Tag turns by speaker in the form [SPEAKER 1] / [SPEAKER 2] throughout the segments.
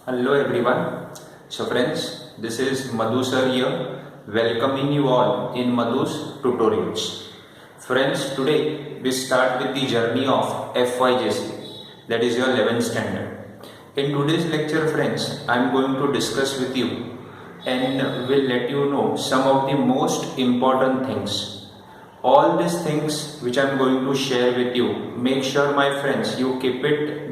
[SPEAKER 1] Hello everyone. So friends, this is Madhu sir here, welcoming you all in Madhu's tutorials. Friends, today we start with the journey of FYJC, that is your 11th standard. In today's lecture, friends, I am going to discuss with you and will let you know some of the most important things. All these things which I am going to share with you, make sure my friends you keep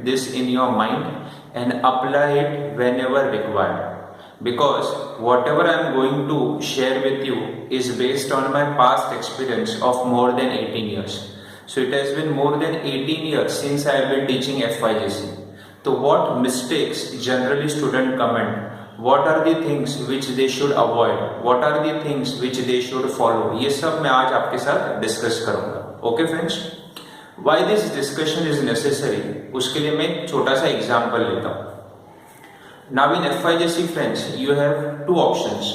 [SPEAKER 1] this in your mind and apply it whenever required, because whatever I am going to share with you is based on my past experience of more than 18 years. So it has been more than 18 years since I have been teaching FYJC. So what mistakes generally students commit, what are the things which they should avoid, what are the things which they should follow, ये सब मैं आज आपके साथ discuss करूंगा. Okay friends, Why this discussion is necessary, उसके लिए मैं एक छोटा सा एग्जाम्पल लेता हूँ. Now in FYJC friends, you have two options.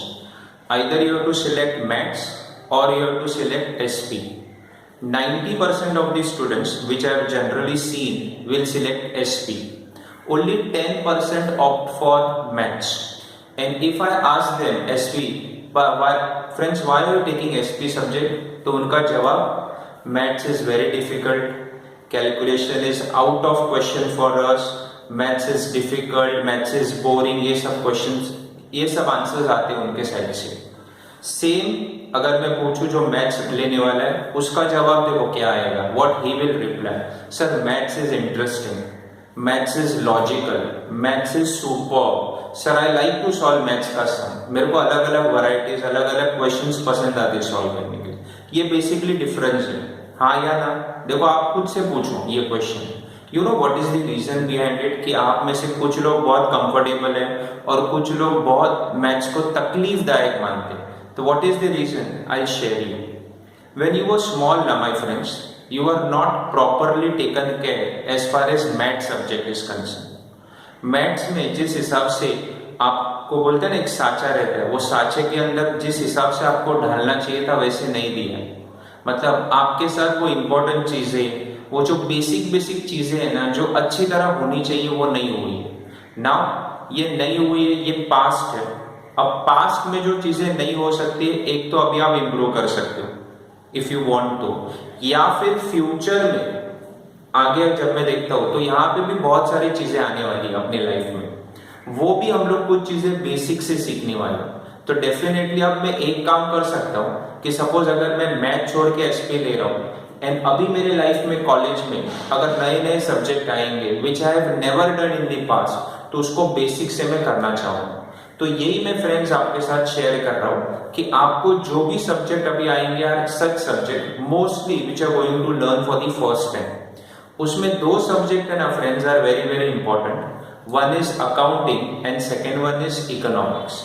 [SPEAKER 1] Either you have to select maths or you have to select SP. 90% of the students which I have generally seen will select SP. Only 10% opt for maths. And if I ask them SP, friends, why are you taking SP subject? तो उनका जवाब, maths is very difficult, calculation is out of question for us, maths is difficult, maths is boring, ये सब questions, ये सब answers आते हैं उनके साइड से. सेम अगर मैं पूछूं जो मैथ्स लेने वाला है, उसका जवाब देखो क्या आएगा. What he will reply, sir maths is interesting, maths is logical, maths is super, sir I like to solve maths का सम, मेरे को अलग अलग वैरायटीज अलग अलग क्वेश्चंस पसंद आते हैं सॉल्व करने के लिए. ये बेसिकली डिफरेंस है, हाँ या ना. देखो आप खुद से पूछो ये question, you know what is the reason behind it, कि आप में से कुछ लोग बहुत कंफर्टेबल है और कुछ लोग बहुत मैथ्स को तकलीफदायक मानते हैं. तो what is the reason, I share you. When you were small ना my friends, you are not properly taken care as far as math subject is concern. Maths में जिस हिसाब से आपको बोलते हैं ना एक साचा रहता है, वो साचे के अंदर जिस हिसाब से आपको ढालना चाहिए था वैसे नहीं दिया. मतलब आपके साथ वो इम्पोर्टेंट चीजें, वो जो बेसिक चीजें है ना जो अच्छी तरह होनी चाहिए वो नहीं हुई है. नाउ ये नहीं हुई है, ये पास्ट है. अब पास्ट में जो चीजें नहीं हो सकती, एक तो अभी आप इम्प्रूव कर सकते हो इफ यू वांट तो, या फिर फ्यूचर में आगे जब मैं देखता हूं तो यहाँ पे भी बहुत सारी चीजें आने वाली है अपनी लाइफ में, वो भी हम लोग कुछ चीजें बेसिक से सीखने वाले. तो डेफिनेटली अब मैं एक काम कर सकता हूँ कि सपोज अगर मैं मैथ छोड़ के एसपी ले रहा हूँ एंड अभी मेरे लाइफ में कॉलेज में अगर नए नए सब्जेक्ट आएंगे which I have never done in the past, तो उसको बेसिक से मैं करना चाहूँगा. तो यही मैं फ्रेंड्स आपके साथ शेयर कर रहा हूँ कि आपको जो भी सब्जेक्ट अभी आएंगे यार, such subject mostly which are going to learn for the first time, उसमें दो सब्जेक्ट है ना friends are very very important. One is accounting and second one is economics.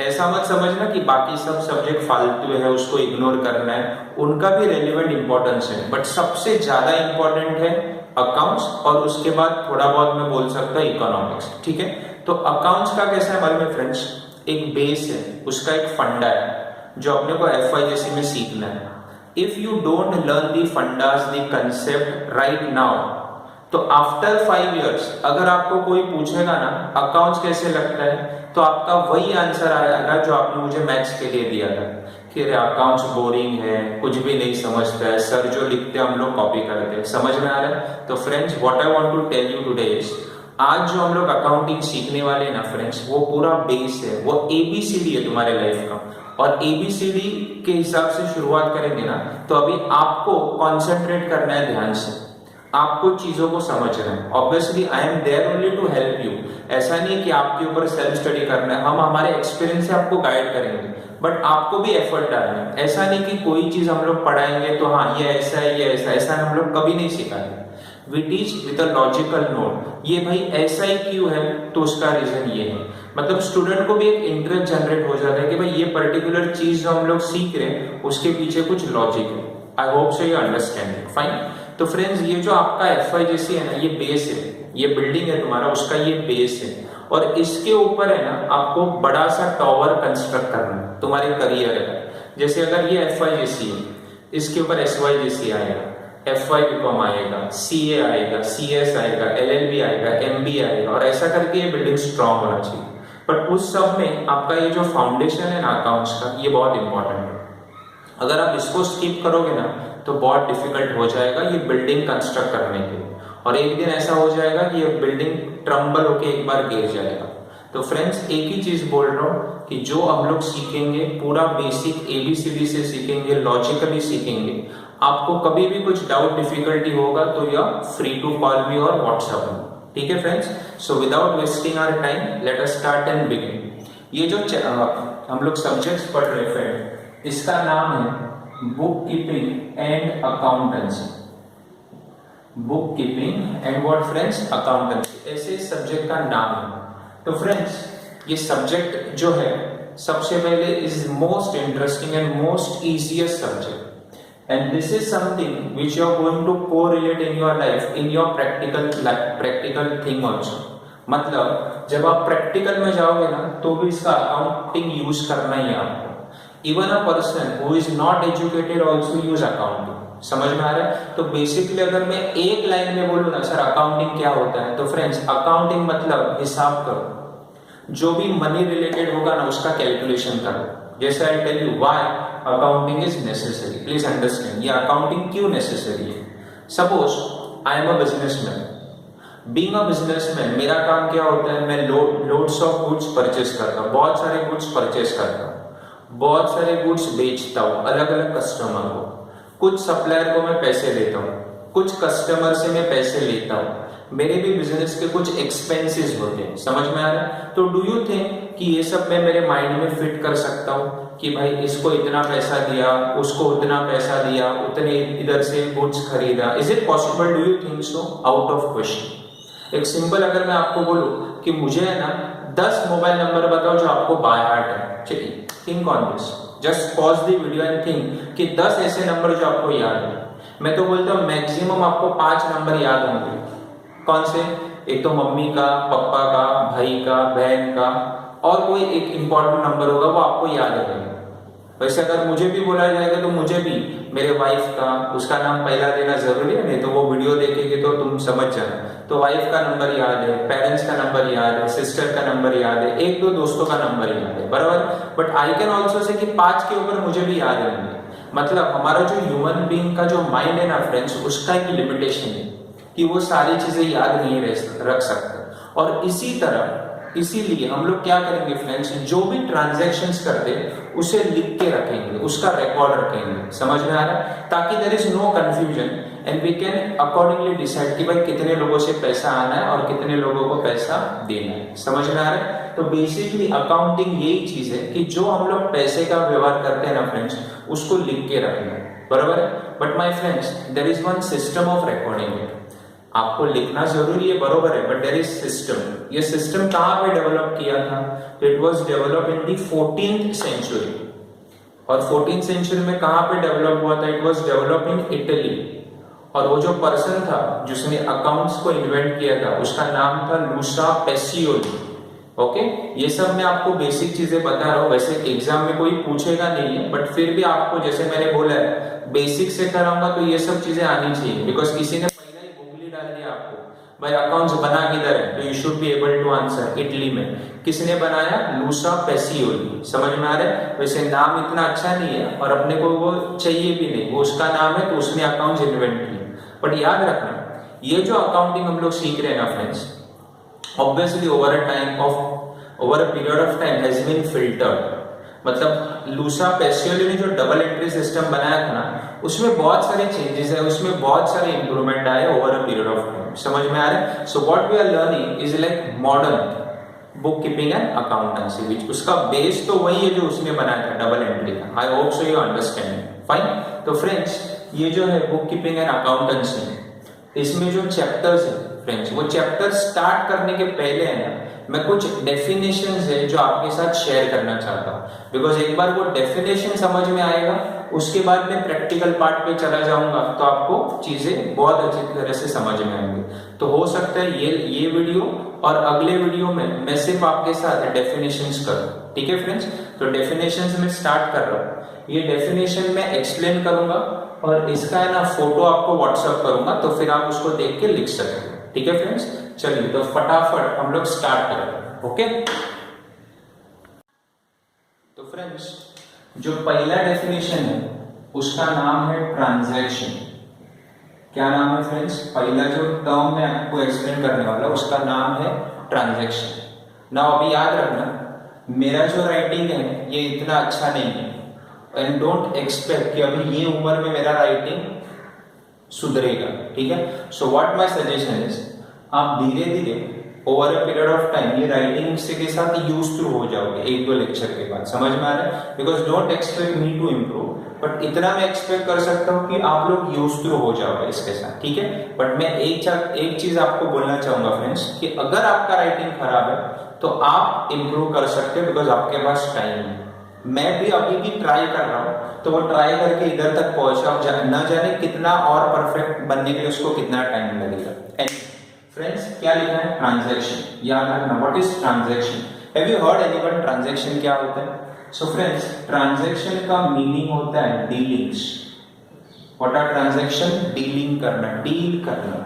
[SPEAKER 1] ऐसा मत समझना कि बाकी सब सब्जेक्ट फालतू है उसको इग्नोर करना है, उनका भी रेलिवेंट इंपॉर्टेंस है, बट सबसे ज्यादा इंपॉर्टेंट है अकाउंट्स और उसके बाद थोड़ा बहुत मैं बोल सकता हूँ इकोनॉमिक्स. ठीक है, तो अकाउंट्स का कैसा है मालूम है फ्रेंड्स, एक बेस है, उसका एक फंडा है जो अपने को FYJC में सीखना है. If you don't learn the fundas the concept right now, तो आफ्टर 5 years अगर आपको कोई पूछेगा ना अकाउंट्स कैसे लगता है, तो आपका वही आंसर आएगा जो आपने मुझे मैथ्स के लिए दिया था कि अकाउंट्स बोरिंग है, कुछ भी नहीं समझता है, सर जो लिखते हैं हम लोग कॉपी करते हैं. समझ में आ रहा है. तो friends what I want to tell you today is, आज जो हम लोग अकाउंटिंग सीखने वाले हैं ना फ्रेंड्स, वो पूरा बेस है, वो ABCD है तुम्हारे लाइफ का. और ABCD के हिसाब से शुरुआत करेंगे ना, तो अभी आपको कॉन्सेंट्रेट करना है ध्यान से, आपको चीजों को समझना है. Obviously I am there only to help you. ऐसा नहीं है कि आपके ऊपर सेल्फ स्टडी करना है, हम हमारे एक्सपीरियंस से आपको गाइड करेंगे, बट आपको भी एफर्ट डालना है. ऐसा नहीं कि कोई चीज हम लोग पढ़ाएंगे तो हाँ ये ऐसा है ये ऐसा हम लोग कभी नहीं सिखाएंगे. We teach with a logical note, ये भाई ऐसा ही क्यों है तो उसका रीजन ये है. मतलब स्टूडेंट को भी एक इंटरेस्ट जनरेट हो जाता है कि भाई ये पर्टिकुलर चीज जो हम लोग सीख रहे हैं उसके पीछे कुछ लॉजिक है. I hope so you understand it. Fine. तो फ्रेंड्स ये जो आपका FYJC है ना, ये बेस है, ये बिल्डिंग है तुम्हारा, उसका ये बेस है. और इसके ऊपर है ना आपको बड़ा सा टॉवर कंस्ट्रक्ट करना है तुम्हारे करियर है. जैसे अगर ये FYJC है, इसके ऊपर SYJC आएगा, FY बीकॉम आएगा, CA आएगा, CS आएगा, LLB आएगा, MBA आएगा, और ऐसा करके ये बिल्डिंग स्ट्रांग होना चाहिए। बट उस सब में आपका ये जो फाउंडेशन है ना अकाउंट्स का, ये बहुत इंपॉर्टेंट है। अगर आप इसको स्किप करोगे ना तो बहुत डिफिकल्ट हो जाएगा ये बिल्डिंग कंस्ट्रक्ट करने के, और एक दिन ऐसा हो जाएगा कि ये बिल्डिंग ट्रम्बल होके एक बार गिर जाएगा। तो फ्रेंड्स एक ही चीज बोल रहा हूँ कि जो हम लोग सीखेंगे पूरा बेसिक ABCD से सीखेंगे, लॉजिकली सीखेंगे। आपको कभी भी कुछ डाउट डिफिकल्टी होगा तो या फ्री टू कॉल मी और व्हाट्सएप में, ठीक है friends. So without wasting our time let us start and begin. ये जो हम लोग सब्जेक्ट्स पढ़ रहे फ्रेंड, इसका नाम है book keeping and accountancy. Book keeping and what friends, accountancy, ऐसे सब्जेक्ट का नाम है। तो फ्रेंड्स ये सब्जेक्ट जो है सबसे पहले is most interesting and most easiest subject, and this is something which you are going to correlate in your life, in your practical thing also. मतलब जब आप प्रैक्टिकल में जाओगे ना तो भी इसका अकाउंटिंग यूज करना ही है आपको। Even a person who is not educated also use accounting. समझ में आ रहा है? तो बेसिकली अगर मैं एक लाइन में बोलूँ ना सर अकाउंटिंग क्या होता है, तो फ्रेंड्स अकाउंटिंग मतलब हिसाब करो, जो भी मनी रिलेटेड होगा ना उसका कैलकुलेशन करो। जैसे I tell you why accounting is necessary, please understand ये अकाउंटिंग क्यों नेसेसरी है। Suppose I am a businessman, being a businessman मेरा काम क्या होता है, मैं लोड्स ऑफ गुड्स परचेस करता हूँ, बहुत सारे गुड्स परचेस करता हूँ, बहुत सारे गुड्स बेचता हूँ अलग अलग कस्टमर को। कुछ सप्लायर को मैं पैसे देता हूँ, कुछ कस्टमर से मैं पैसे लेता हूँ, मेरे भी बिजनेस के कुछ एक्सपेंसेस होते हैं। समझ में आ रहा है? तो डू यू थिंक कि ये सब मैं मेरे माइंड में फिट कर सकता हूँ कि भाई इसको इतना पैसा दिया, उसको उतना पैसा दिया, उतने इधर से गुड्स खरीदा? Is it possible? Do you think so? Out of question. एक सिंपल अगर मैं आपको बोलूं कि मुझे है ना 10 मोबाइल नंबर बताओ जो आपको बाय हार्ट है, चलिए think on this, just pause the video and think कि 10 ऐसे नंबर जो आपको याद है। मैं तो बोलता हूँ मैक्सिमम आपको 5 नंबर याद होंगे। कौन से? एक तो मम्मी का, पापा का, भाई का, बहन का, और कोई एक इंपॉर्टेंट नंबर होगा वो आपको याद रहेगा। वैसे अगर मुझे भी बोला जाएगा तो मुझे भी मेरे वाइफ का, उसका नाम पहला देना जरूरी है, नहीं तो वो वीडियो देखेंगे तो तुम समझ जाना। तो वाइफ का नंबर याद है, पेरेंट्स का नंबर याद है, सिस्टर का नंबर याद है, एक दो दोस्तों का नंबर याद है, बराबर। But I can also say कि 5 के ऊपर मुझे भी याद रहेंगे। मतलब हमारा जो ह्यूमन बीइंग का जो माइंड है ना फ्रेंड्स, उसका एक लिमिटेशन है कि वो सारी चीजें याद नहीं रख सकते। और इसी तरह इसीलिए हम लोग क्या करेंगे फ्रेंड्स, जो भी ट्रांजैक्शंस करते उसे लिख के रखेंगे, उसका रिकॉर्ड रखेंगे। समझ में आ रहा है? ताकि there is no confusion and we can accordingly decide कि भाई कितने लोगों से पैसा आना है और कितने लोगों को पैसा देना है। समझ में आ रहा है? तो बेसिकली अकाउंटिंग यही चीज है कि जो हम लोग पैसे का व्यवहार करते हैं ना फ्रेंड्स, उसको लिख के रखना है, बराबर है। But my friends there is one system of recording it. आपको लिखना जरूरी है, बरोबर है, बट देयर इज सिस्टम। ये सिस्टम कहां पे डेवलप किया था? It was develop in the 14th century. और 14th सेंचुरी में कहां पे डेवलप हुआ था? It was develop in Italy. और वो जो पर्सन था जिसने अकाउंट्स को इन्वेंट किया था, उसका नाम था लूसा पेसियोली। ओके, ये सब मैं आपको बेसिक चीजें बता रहा हूँ। वैसे एग्जाम में कोई पूछेगा नहीं है, बट फिर भी आपको जैसे मैंने बोला है बेसिक से कराऊंगा तो ये सब चीजें आनी चाहिए। बिकॉज किसी ने डाल दिया आपको भाई अकाउंट्स बना किधर है, तो you should be able to answer. Italy में किसने बनाया? Luca Pacioli. समझ में आ रहा है? वैसे नाम इतना अच्छा नहीं है और अपने को वो चाहिए भी नहीं, वो उसका नाम है तो उसने अकाउंट्स इन्वेंट किए। बट याद रखना ये जो अकाउंटिंग हम लोग सीख रहे हैं ना friends, obviously over a period of time has been filtered. मतलब लूसा पेसियोली ने जो डबल एंट्री सिस्टम बनाया था ना, उसमें बहुत सारे चेंजेस है, उसमें बहुत सारे इंप्रूवमेंट आए over a period of time. समझ में आ रहा है? So what we are learning is like modern book keeping and accountancy, which उसका बेस तो वही है जो उसने बनाया था डबल एंट्री का। I hope so you understand. Fine. तो फ्रेंड्स ये जो है बुक कीपिंग एंड अकाउंटेंसी, इसमें जो चैप्टर्स है फ्रेंड्स, वो चैप्टर स्टार्ट करने के पहले है ना मैं कुछ डेफिनेशंस है जो आपके साथ शेयर करना चाहता हूँ। बिकॉज एक बार वो डेफिनेशन समझ में आएगा, उसके बाद मैं प्रैक्टिकल पार्ट पे चला जाऊंगा तो आपको चीजें बहुत अच्छी तरह से समझ में आएंगी। तो हो सकता है ये वीडियो और अगले वीडियो में मैं सिर्फ आपके साथ डेफिनेशंस करूँ। ठीक है फ्रेंड्स? तो डेफिनेशंस में स्टार्ट कर रहा हूँ। ये डेफिनेशन मैं एक्सप्लेन करूंगा और इसका है ना फोटो आपको व्हाट्सएप करूंगा, तो फिर आप उसको देख के लिख सकते हैं। ठीक है फ्रेंड्स, चलिए तो फटाफट हम लोग स्टार्ट करते हैं। ओके, तो फ्रेंड्स जो पहला डेफिनेशन है उसका नाम है ट्रांजैक्शन। क्या नाम है फ्रेंड्स? पहला जो टर्म मैं आपको एक्सप्लेन करने वाला हूं उसका नाम है ट्रांजैक्शन। ना अभी याद रखना, मेरा जो राइटिंग है ये इतना अच्छा नहीं है, एंड डोंट एक्सपेक्ट कि अभी ये उम्र में मेरा राइटिंग सुधरेगा। ठीक है, so what my suggestion is, आप धीरे धीरे over a period of time ये राइटिंग से के साथ यूज टू हो जाओगे एक दो लेक्चर के बाद। समझ में आ रहा है? Because don't expect me to improve, but इतना मैं एक्सपेक्ट कर सकता हूँ कि आप लोग यूज टू हो जाओगे इसके साथ। ठीक है, बट मैं एक चीज आपको बोलना चाहूंगा फ्रेंड्स कि अगर आपका राइटिंग खराब है तो आप इम्प्रूव कर सकते हो, बिकॉज आपके पास टाइम है। मैं भी अभी भी ट्राई कर रहा हूँ, तो वो ट्राई करके इधर तक पहुंचा, न जाने कितना और परफेक्ट बनने के लिए उसको कितना टाइम लगेगा। फ्रेंड्स क्या लिखा है? ट्रांजैक्शन। याद रखना, what is transaction? Have you heard anyone transaction क्या होता है? सो फ्रेंड्स ट्रांजैक्शन का मीनिंग होता है dealings. What are transaction? Dealing करना, डील करना।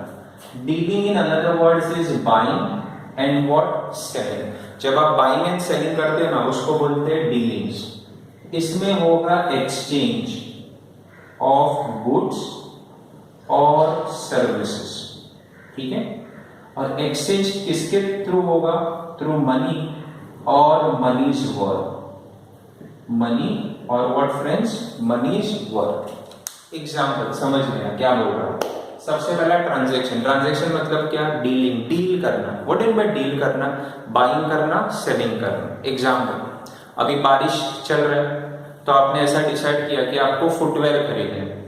[SPEAKER 1] Dealing in another words is buying and what? Selling. जब आप बाइंग एंड सेलिंग करते हो ना, उसको बोलते हैं डीलिंग्स। इसमें होगा एक्सचेंज ऑफ गुड्स और सर्विसेज। ठीक है, और एक्सचेंज किसके थ्रू होगा? थ्रू मनी और मनीज वर्थ। मनी और व्हाट फ्रेंड्स? मनीज वर्थ। एग्जाम्पल समझ लेना क्या बोल रहा हूं। सबसे पहला ट्रांजैक्शन। ट्रांजैक्शन मतलब क्या? डीलिंग, डील करना। व्हाट इज बाय डील करना? बाइंग करना, सेलिंग करना। एग्जाम्पल, अभी बारिश चल रहा है तो आपने ऐसा डिसाइड किया कि आपको फुटवेयर खरीदना है,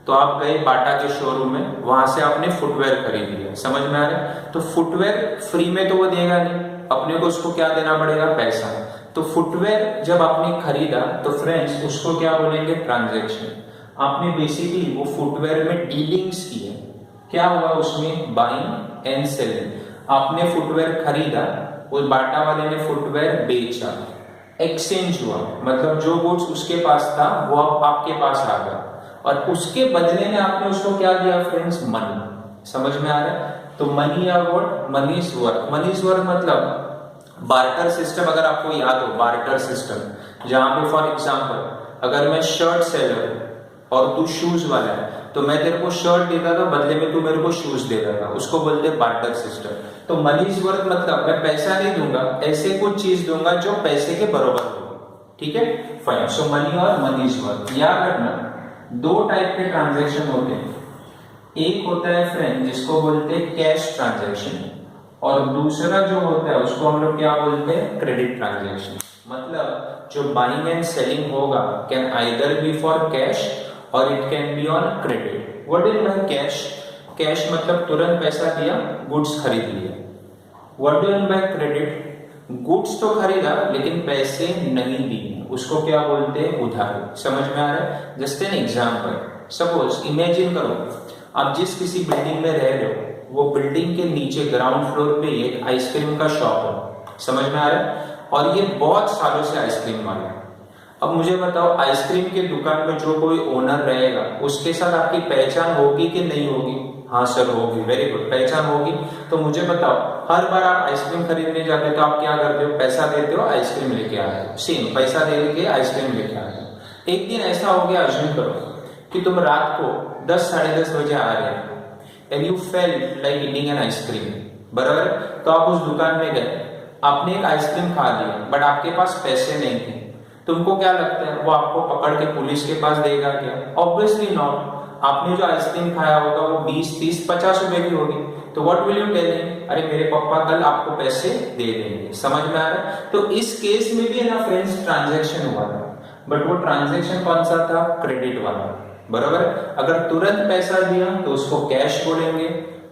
[SPEAKER 1] तो आप गए बाटा के शोरूम में, वहां से आपने फुटवेयर खरीद लिया। समझ में आ रहा है? तो फुटवेयर फ्री में तो वो देगा नहीं, अपने को उसको क्या देना पड़ेगा? पैसा। तो फुटवेयर जब आपने खरीदा तो फ्रेंड्स उसको क्या बोलेंगे? ट्रांजैक्शन। आपने बेसिकली वो फुटवेयर में डीलिंग्स की है। क्या हुआ उसमें? Buying and selling. आपने फुटवेयर खरीदा, उस बाटा वाले ने फुटवेयर बेचा, एक्सचेंज हुआ, मतलब जो गुड्स उसके पास था वो अब आपके पास आ गया, और उसके बदले में आपने उसको क्या दिया फ्रेंड्स? मनी। समझ में आ रहा है? तो मनी या व्हाट? मनीज वर्थ। मनीज वर्थ मतलब बार्टर सिस्टम। अगर आपको याद हो बार्टर सिस्टम, जहां पे फॉर एग्जांपल अगर मैं शर्ट सेलर और तू शूज वाला है, तो मैं तेरे को शर्ट देता था, बदले में तू मेरे को शूज देता था, उसको बोलते हैं बार्टर सिस्टम। तो मनीज वर्थ मतलब मैं पैसा नहीं दूंगा, ऐसे कुछ चीज दूंगा जो पैसे के बराबर होगी। ठीक है, फाइन। सो मनी और मनीज वर्थ। याद रखना, दो टाइप के ट्रांजैक्शन होते हैं। एक होता है फ्रेंड जिसको बोलते हैं कैश ट्रांजैक्शन, और दूसरा जो होता है उसको हम लोग क्या बोलते हैं? Credit transaction. मतलब जो बाइंग एंड सेलिंग होगा can either be for cash or it can be on credit. What is my cash? Cash मतलब तुरंत पैसा दिया, गुड्स खरीद लिया। What do you mean by credit? Goods तो खरीदा लेकिन पैसे नहीं दिए, उसको क्या बोलते हैं? उधारी। समझ में आ रहा है? Just an example, suppose imagine करो आप जिस किसी बिल्डिंग में रह रहे हो, वो बिल्डिंग के नीचे ग्राउंड फ्लोर पे एक आइसक्रीम का शॉप है। समझ में आ रहा है? और ये बहुत सालों से आइसक्रीम वाला है। अब मुझे बताओ, आइसक्रीम के दुकान में जो कोई ओनर रहेगा उसके साथ आपकी पहचान होगी कि नहीं होगी? हाँ सर होगी। वेरी गुड, पहचान होगी। तो मुझे बताओ, हर बार आप आइसक्रीम खरीदने जाते हो तो आप क्या करते हो? पैसा देते हो, आइसक्रीम लेके आते हो। सेम पैसा दे के आइसक्रीम लेके आते हो। एक दिन ऐसा हो गया, अज्यूम करो कि तुम रात को 10 साढ़े 10 बजे आ रहे हो and you felt like eating an ice cream. बराबर? तो आप उस दुकान में गए, आपने एक आइसक्रीम खा लिया, बट आपके पास पैसे नहीं थे। तुमको क्या लगता है वो आपको पकड़ के पुलिस के पास देगा क्या? Obviously not. आपने जो आइसक्रीम खाया होगा वो 20, 30, 50 रुपए की होगी, तो what will you tell him? अरे मेरे पापा कल आपको पैसे दे देंगे। समझ में आ रहा है? तो इस केस में भी है ना फ्रेंड्स, ट्रांजैक्शन हुआ था, बट वो ट्रांजैक्शन कौन सा था? क्रेडिट वाला। बराबर? अगर तुरंत पैसा दिया तो उसको कैश बोलेंगे,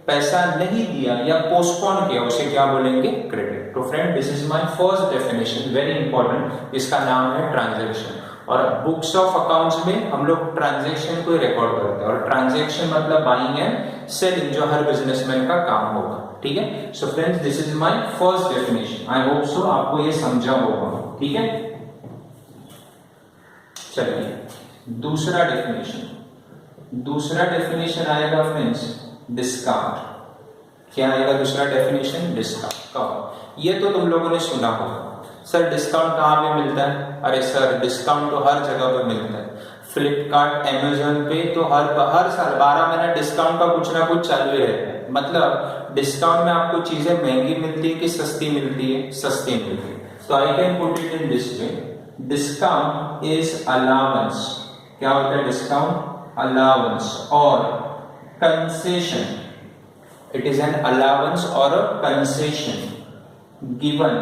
[SPEAKER 1] पैसा नहीं दिया या पोस्टपोन किया उसे क्या बोलेंगे? क्रेडिट। तो friend this is my first definition, very important, इसका नाम है ट्रांजैक्शन। और बुक्स ऑफ अकाउंट्स में हम लोग ट्रांजैक्शन को रिकॉर्ड करते हैं, और ट्रांजैक्शन मतलब बाइंग एंड सेलिंग, जो हर बिजनेसमैन का काम होगा। ठीक है, सो friends this is my first definition. I hope so आपको ये समझा होगा। ठीक है, चलिए दूसरा डेफिनेशन। दूसरा डेफिनेशन आएगा फ्रेंड्स डिस्काउंट। क्या आएगा दूसरा डेफिनेशन? डिस्काउंट। कब? ये तो तुम लोगों ने सुना होगा, सर डिस्काउंट कहाँ पे मिलता है? अरे सर डिस्काउंट तो हर जगह पे मिलता है, फ्लिपकार्ट, अमेजोन पे तो हर साल 12 महीना डिस्काउंट का कुछ ना कुछ चालू ही रहता है। मतलब डिस्काउंट में आपको चीजें महंगी मिलती है कि सस्ती मिलती है? सस्ती मिलती है। तो I can put it in this way, discount is allowance. क्या होता है discount? Allowance or concession. It is an allowance or a concession given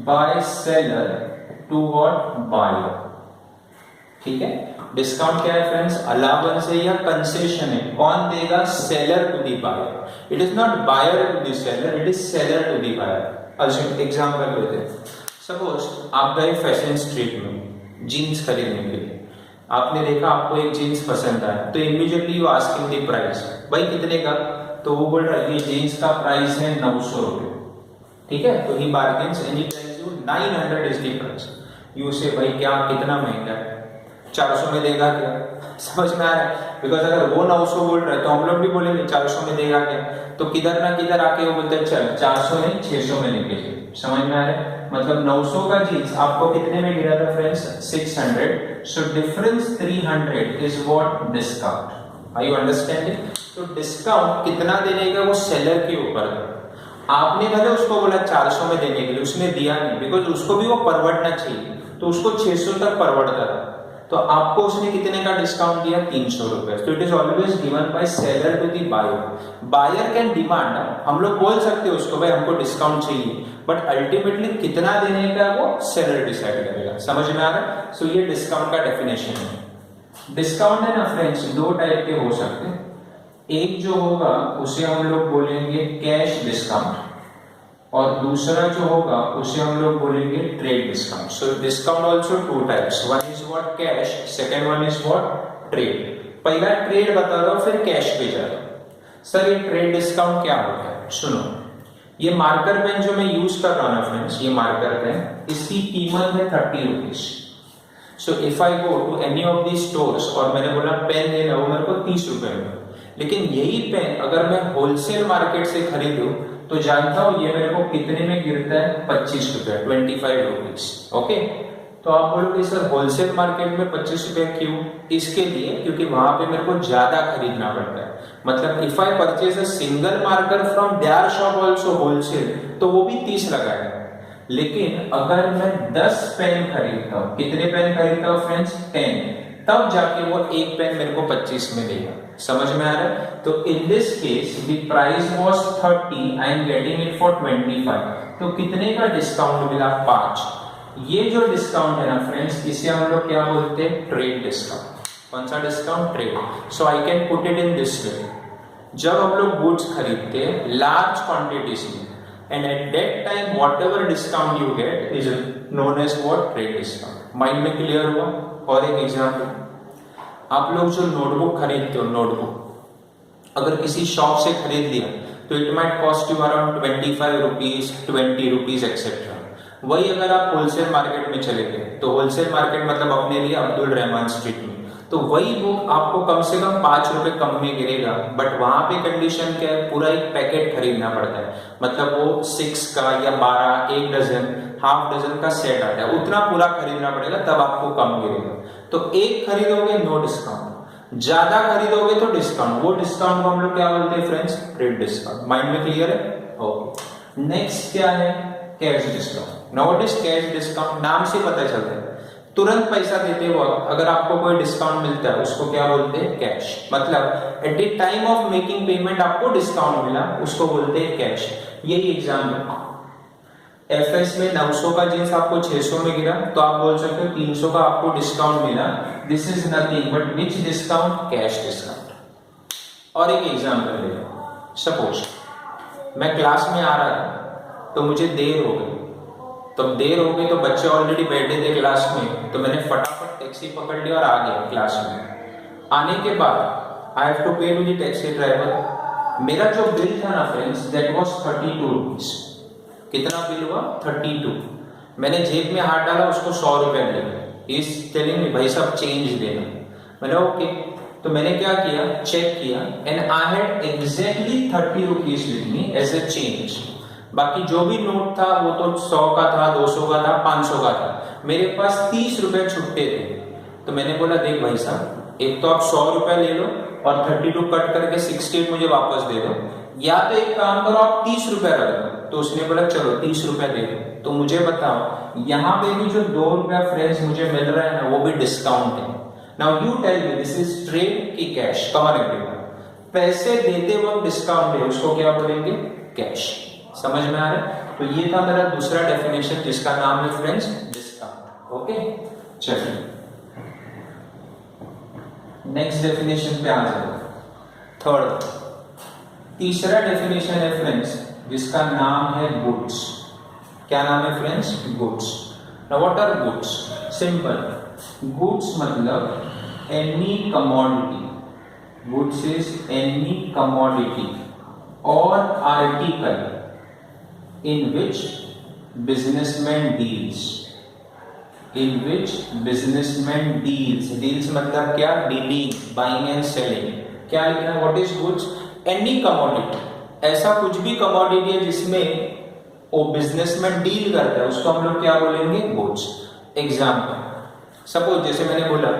[SPEAKER 1] by seller to what? Buyer. ठीक है, डिस्काउंट क्या है फ्रेंड्स? अलाउंस है या कंसेशन है? कौन देगा? Seller to the buyer. It is not buyer to the seller, it is seller to the buyer. Example लेते हैं, सपोज आप गए फैशन स्ट्रीट में जीन्स खरीदने के लिए, आपने देखा आपको एक जीन्स पसंद आया, तो immediately you asking the price, भाई कितने का? तो वो बोल रहा है ये जीन्स का प्राइस है 900 रुपये। ठीक है, तो he bargains and he tells you 900 is the price. You say भाई क्या कितना महंगा है, 400 में देगा क्या? समझ में आ रहा है? बिकॉज अगर वो 900 बोल रहा है तो हम लोग भी बोलेंगे 400 में देगा क्या? तो किधर ना किधर आके वो बोलते हैं चल 400 नहीं 600 में लेके जाए। समझ में आ रहा है? मतलब 900 का जीन्स आपको कितने में गिरा था friends? 600। So difference 300 is what? Discount. Are you understanding? तो डिस्काउंट कितना देने का वो सेलर के ऊपर है। आपने भले उसको बोला 400 में देने के लिए, उसने दिया नहीं, बिकॉज उसको भी वो परवड़ना चाहिए, तो उसको 600 तक परवड़ता था, तो आपको उसने कितने का डिस्काउंट दिया? 300 रुपए। तो it is always given by seller to the buyer. Buyer can demand, हम लोग बोल सकते हैं उसको भाई हमको डिस्काउंट चाहिए, बट अल्टीमेटली कितना देने का वो सेलर डिसाइड करेगा। समझ में आ रहा है? सो ये डिस्काउंट का डेफिनेशन है। डिस्काउंट है ना फ्रेंड्स, दो टाइप के हो सकते हैं। एक जो होगा उसे हम लोग बोलेंगे कैश डिस्काउंट, और दूसरा जो होगा उसे हम लोग बोलेंगे trade discount. So discount also two types, one is what? Cash, second one is what? Trade. पहला ट्रेड बता रहा हूं, फिर कैश पे जा रहा हूं। सर ये ट्रेड डिस्काउंट क्या होता है? सुनो, ये मार्कर पेन जो मैं यूज कर रहा हूं ना फ्रेंड्स, ये मार्कर पेन, इसकी कीमत है 30 rupees. So if I go to any of the stores और मैंने बोला पेन लेना, वो मेरे को 30 रुपए में, लेकिन यही पेन अगर मैं होलसेल मार्केट से खरीदूं तो जानता हूं ये मेरे को कितने में गिरता है? 25 रुपए, 25 रुपीज। ओके, तो आप बोलोगे सर होलसेल मार्केट में 25 रुपए क्यों? इसके लिए क्योंकि वहां पे मेरे को ज्यादा खरीदना पड़ता है। मतलब if I purchase a single marker from there shop also wholesale, तो वो भी 30 लगाएगा। लेकिन अगर मैं 10 पेन खरीदता हूं, कितने पेन खरीदता हूं फ्रेंड्स? 10, तब जाके वो एक पेन मेरे को 25 में देगा। समझ में आ रहा है? तो in this case the price was 30, I am getting it for 25। तो कितने का डिस्काउंट मिला? 5। ये जो डिस्काउंट है ना फ्रेंड्स, इसे हम लोग क्या बोलते हैं? Trade discount. कौन सा discount? Trade. So I can put it in this way, जब हम लोग गुड्स खरीदते हैं लार्ज क्वांटिटीज में, and at that time whatever discount you get is known as what? Trade discount. Mind में clear हुआ? और एक एग्जांपल, आप लोग जो नोटबुक खरीदते हो, नोटबुक अगर किसी शॉप से खरीद लिया तो it might cost you around 25 rupees, 20 rupees etcetera. वही अगर आप होलसेल मार्केट में चले गए, तो होलसेल मार्केट मतलब अपने लिए अब्दुल रहमान स्ट्रीट में, तो वही बुक आपको कम से कम 5 रुपए कम में गिरेगा। बट वहां पे कंडीशन क्या है? पूरा एक पैकेट खरीदना पड़ता है, मतलब वो 6 का या 12, 1 डजन, हाफ डजन का सेट आता है, उतना पूरा खरीदना पड़ेगा तब आपको कम गिरेगा। तो एक खरीदोगे नो डिस्काउंट, ज्यादा खरीदोगे तो डिस्काउंट। वो डिस्काउंट को हम लोग क्या बोलते हैं फ्रेंड्स? Trade discount. माइंड में क्लियर है? ओके, नेक्स्ट क्या है? Cash discount. Now what is cash discount? नाम से पता चलता है, तुरंत पैसा देते वक्त अगर आपको कोई डिस्काउंट मिलता है उसको क्या बोलते हैं? कैश। मतलब at the time of making payment आपको डिस्काउंट मिला, उसको बोलते हैं कैश। यही एग्जांपल, एफएस में 900 का जींस आपको 600 में गिरा, तो आप बोल सकते हो 300 का आपको डिस्काउंट मिला। This is nothing but which discount? Cash discount. और एक एग्जांपल ले लो, सपोज मैं क्लास में आ रहा था तो मुझे देर हो गई, तब देर हो गई तो बच्चे ऑलरेडी बैठे थे क्लास में, तो मैंने फटाफट टैक्सी पकड़ ली और आ गया क्लास में। आने के बाद आई हैव टू पे टू द टैक्सी ड्राइवर। मेरा जो बिल था ना फ्रेंड्स, दैट वाज 32 रुपीज। कितना बिल हुआ? 32। मैंने जेब में हाथ डाला, उसको 100 रुपए मिले। इज टेलिंग मी भाई साहब चेंज देना। मैंने ओके। तो मैंने क्या किया, चेक किया and I had exactly 30 rupees with me as a change. बाकी जो भी नोट था वो तो 100 का था, 200 का था, 500 का था। मेरे पास 30 रुपए छुट्टे थे। तो मैंने बोला देख भाई साहब, एक तो आप 100 रुपए ले लो और 32 कट करके 68 मुझे वापस दे दो, या तो एक काम करो आप 30 रुपए रख दो। तो उसने बोला चलो 30 रुपए दे दो। तो मुझे बताओ यहाँ पे भी जो 2 रुपया फ्रेंड्स मुझे मिल रहा है ना, वो भी डिस्काउंट है। Now you tell me this is trade की कैश? कम ऑन एवरीवन, पैसे देते वक्त डिस्काउंट है, उसको क्या बोलेंगे? कैश। समझ में आ रहा है? तो ये था मेरा दूसरा डेफिनेशन जिसका नाम है फ्रेंड्स डिस्काउंट। ओके, चलिए नेक्स्ट डेफिनेशन पे आ जाओ। थर्ड, तीसरा डेफिनेशन है फ्रेंड्स जिसका नाम है गुड्स। क्या नाम है friends? Goods. Now what are goods? Simple, goods मतलब any commodity. Goods is any commodity or article in which businessman deals, in which businessman deals, deals मतलब क्या? Dealing, buying and selling. क्या लिखना है? What is goods? Any commodity, ऐसा कुछ भी commodity है जिसमें वो बिजनेसमैन डील करता है, उसको हम लोग क्या बोलेंगे? गुड्स। एग्जाम्पल, सपोज जैसे मैंने बोला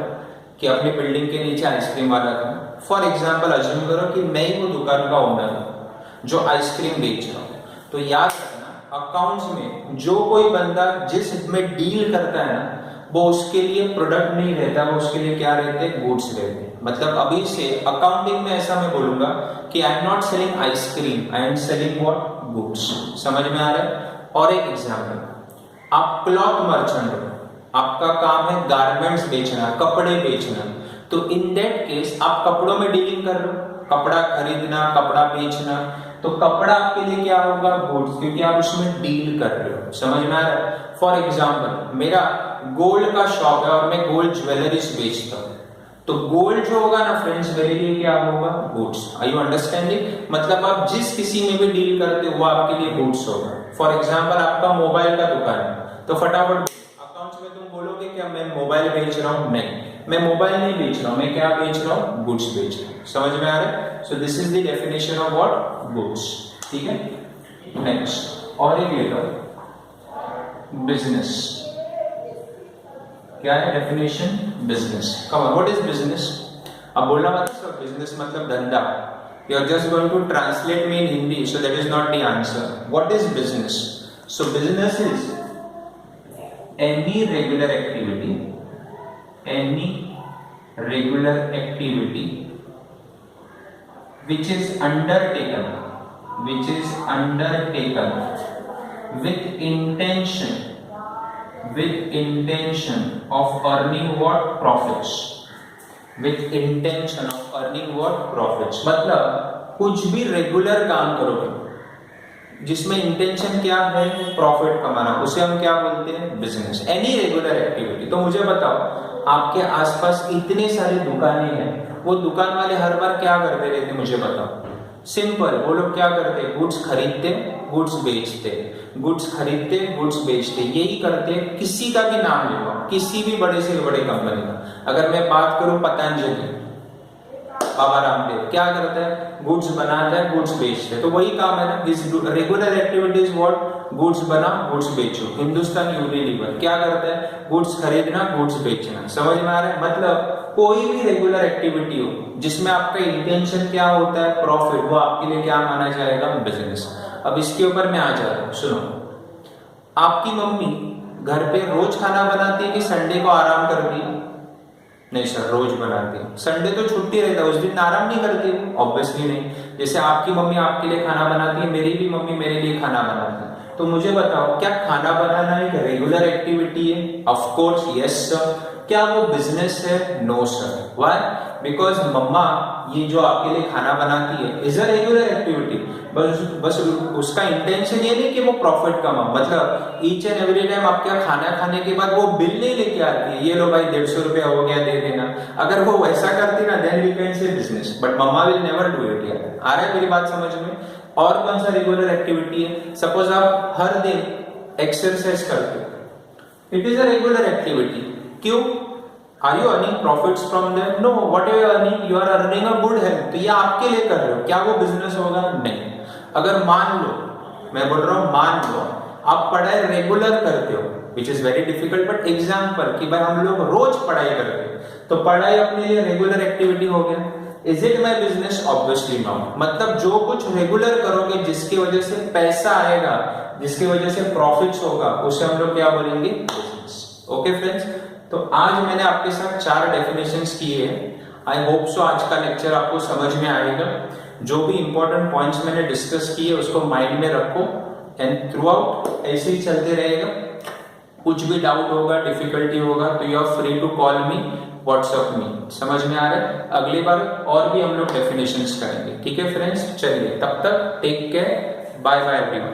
[SPEAKER 1] कि अपनी बिल्डिंग के नीचे आइसक्रीम वाला था। फॉर एग्जाम्पल अज्यूम करो कि मैं ही वो दुकान का ओनर हूं जो आइसक्रीम बेच रहा हूं। तो याद रखना, अकाउंट्स में जो कोई बंदा जिस में डील करता है ना, वो उसके लिए प्रोडक्ट नहीं रहता, वो उसके लिए क्या रहते हैं? गुड्स रहते हैं। मतलब अभी से अकाउंटिंग में ऐसा मैं बोलूंगा कि I am not selling ice cream, I am selling what? Goods. समझ में आ रहा है? और एक एग्जाम्पल, आप क्लॉथ मर्चेंट हो, आपका काम है गारमेंट्स बेचना, कपड़े बेचना। तो इन दैट केस आप कपड़ों में डीलिंग कर रहे हो, कपड़ा खरीदना, कपड़ा बेचना। तो कपड़ा आपके लिए क्या होगा? गुड्स, क्योंकि आप उसमें डील कर रहे हो। समझ में आ रहा है? फॉर एग्जाम्पल, मेरा गोल्ड का शॉप है और मैं गोल्ड ज्वेलरीज बेचता हूँ। तो गोल्ड जो होगा ना फ्रेंड्स, मेरे लिए क्या होगा? गुड्स। Are you understanding? मतलब आप जिस किसी में भी डील करते हो वो आपके लिए गुड्स होगा। फॉर एग्जाम्पल, आपका मोबाइल का दुकान है, तो फटाफट अकाउंट्स में तुम बोलोगे क्या मैं मोबाइल बेच रहा हूँ? नहीं, मैं मोबाइल नहीं बेच रहा हूँ, मैं क्या बेच रहा हूँ? गुड्स बेच रहा हूँ। समझ में आ रहा है? So this is the definition of what? Goods. ठीक है, नेक्स्ट और एक ले लो, बिजनेस। क्या है definition? Business. Come on, what is business? अब बोलना मत सर बिजनेस मतलब धंधा। You are just going to translate me in Hindi, so that is not the answer. What is business? So business is any regular activity, any regular activity which is undertaken with intention of earning what? Profits. With intention of earning what? Profits. मतलब कुछ भी regular काम करोगे जिसमें intention क्या है? Profit कमाना, उसे हम क्या बोलते हैं? बिजनेस। Any regular activity. तो मुझे बताओ, आपके आसपास इतने सारे दुकानें हैं, वो दुकान वाले हर बार क्या करते रहते? मुझे बताओ। सिंपल, वो लोग क्या करते? गुड्स खरीदते, गुड्स बेचते, गुड्स खरीदते, गुड्स बेचते, यही करते। किसी का भी नाम ले लो, किसी भी बड़े से बड़े कंपनी का। अगर मैं बात करूं पतंजलि, बाबा रामदेव क्या करता है? गुड्स बनाता है, गुड्स बेचता है। तो वही काम है ना, this regular activities what? Goods बना, गुड्स बेचो। हिंदुस्तान यूनिलीवर क्या करता है? गुड्स खरीदना, गुड्स बेचना। समझ में आ रहा है? मतलब कोई भी रेगुलर एक्टिविटी हो जिसमें आपका इंटेंशन क्या होता है? प्रॉफिट, वो आपके लिए क्या माना जाएगा? बिजनेस। अब इसके ऊपर मैं आ जा रहा हूं, सुनो। आपकी मम्मी घर पे रोज खाना बनाती है कि संडे को आराम करती है? नहीं सर, रोज बनाती है। संडे तो छुट्टी रहता है, उस दिन आराम नहीं करती? ऑब्वियसली नहीं। जैसे आपकी मम्मी आपके लिए खाना बनाती है, मेरी भी मम्मी मेरे लिए खाना बनाती है। तो मुझे बताओ, क्या खाना बनाना एक रेगुलर एक्टिविटी है? Of course yes sir. क्या वो बिजनेस है? No sir. Why? Because mama ये जो आपके लिए खाना बनाती है इज अ रेगुलर एक्टिविटी, बस उसका इंटेंशन ये नहीं कि वो प्रॉफिट कमा। मतलब ईच एंड एवरी टाइम आपके खाना खाने के बाद वो बिल नहीं लेके आती है, ये लो भाई 150 रुपया हो गया दे देना। अगर वो वैसा करती ना, then we can say business, but mama will never do it. यार आ रहा है मेरी बात समझ में? और कौन सा रेगुलर एक्टिविटी है? सपोज आप हर दिन एक्सरसाइज करते हो, it is a regular activity. क्यों? Are you earning profits from there? No. What you are earning? You are earning a good health. तो ये आपके लिए कर रहे हो. क्या वो बिजनेस होगा? नहीं. अगर मान लो, मैं बोल रहा हूँ मान लो आप पढ़ाई रेगुलर करते हो, which is very difficult, but example कि भाई हम लोग रोज पढ़ाई करते हैं, तो पढ़ाई अपने लिए रेगुलर एक्टिविटी हो गया. Is it my business? Obviously not. मतलब जो कुछ रेगुलर करोगे जिसकी वजह से पैसा आएगा, जिसकी वजह से प्रॉफिट्स होगा, उसे हम लोग क्या बोलेंगे? बिजनेस. ओके फ्रेंड्स, तो आज मैंने आपके साथ 4 डेफिनेशंस किए हैं. आई होप सो आज का लेक्चर आपको समझ में आएगा. जो भी इंपॉर्टेंट पॉइंट्स मैंने डिस्कस किए उसको माइंड में रखो एंड थ्रू आउट ऐसे ही चलते रहेगा. कुछ भी डाउट होगा, डिफिकल्टी होगा तो you are free to call me, WhatsApp me. समझ में आ रहा है? अगली बार और भी हम लोग डेफिनेशंस करेंगे. ठीक है फ्रेंड्स, चलिए तब तक take care. Bye bye everyone.